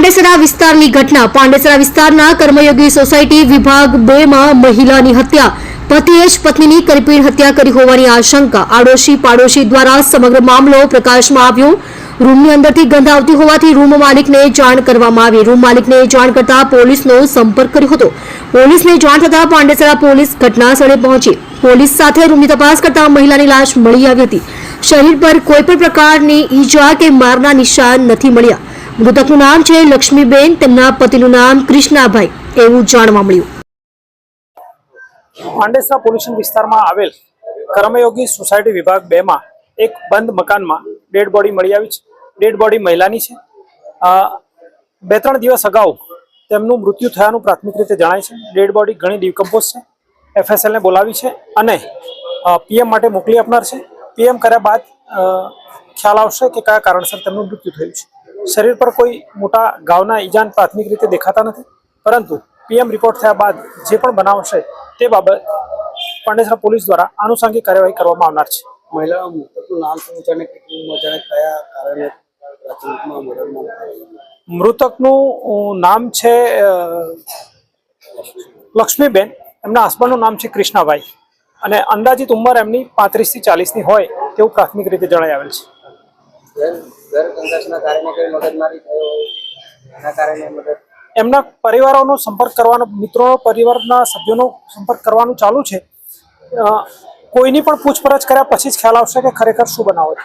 પાંડેસરા વિસ્તારની ઘટના પાંડેસરા વિસ્તારના કર્મયોગી સોસાયટી વિભાગ 2 માં મહિલાની હત્યા પતિએ જ પત્નીની કરપીણ હત્યા કરી હોવાની આશંકા આડોશી પાડોશી દ્વારા સમગ્ર મામલો પ્રકાશમાં આવ્યો। રૂમની અંદરથી ગંધ આવતી હોવાથી રૂમ માલિકને જાણ કરવામાં આવી। રૂમ માલિકને જાણ કરતા પોલીસનો સંપર્ક કર્યો હતો। પોલીસને જાણ થતા પાંડેસરા પોલીસ ઘટના સ્થળે પહોંચી પોલીસ સાથે રૂમની તપાસ કરતા મહિલાની લાશ મળી આવી હતી। શરીર પર કોઈ પણ પ્રકારની ઈજા કે મારના નિશાન નથી મળ્યા। મૃતકનું નામ છે લક્ષ્મીબેન, તેમના પતિનું નામ કૃષ્ણાભાઈ એવું જાણવા મળ્યું। પાંડેસરા પોલ્યુશન વિસ્તારમાં આવેલ કર્મયોગી સોસાયટી વિભાગ 2 માં એક બંધ મકાનમાં ડેડ બોડી મળી આવી છે। ડેડ બોડી મહિલાની છે। 2-3 દિવસ અગાઉ તેમનું મૃત્યુ થયાનું પ્રાથમિક રીતે જણાય છે। ડેડ બોડી ઘણી ડિકમ્પોઝ છે। FSL ને બોલાવી છે અને PM માટે મોકલી આપનાર છે। PM કર્યા બાદ ખ્યાલ આવશે કે કયા કારણસર તેમનું મૃત્યુ થયું છે। શરીર પર કોઈ મોટા ઘાવના ઈજાન પ્રાથમિક રીતે દેખાતા નથી, પરંતુ PM રિપોર્ટ થયા બાદ જે પણ બનાવ હશે તે બાબત પાંડેસરા પોલીસ દ્વારા આનુષંગિક કાર્યવાહી કરવામાં આવનાર છે। મહિલાના મૃતકનું નામ શું છે અને કેટલું મજાને કયા કારણે મૃતકનું નામ છે લક્ષ્મીબેન, એમના હસબન્ડનું નામ છે કૃષ્ણાભાઈ અને અંદાજિત ઉંમર એમની 35 થી 40 ની હોય તેવું પ્રાથમિક રીતે જણાઈ આવેલ છે। એમના પરિવારોનો સંપર્ક કરવાનો, મિત્રોનો, પરિવારના સભ્યોનો સંપર્ક કરવાનું ચાલુ છે। કોઈની પણ પૂછપરછ કર્યા પછી જ ખ્યાલ આવશે કે ખરેખર શું બનાવ છે।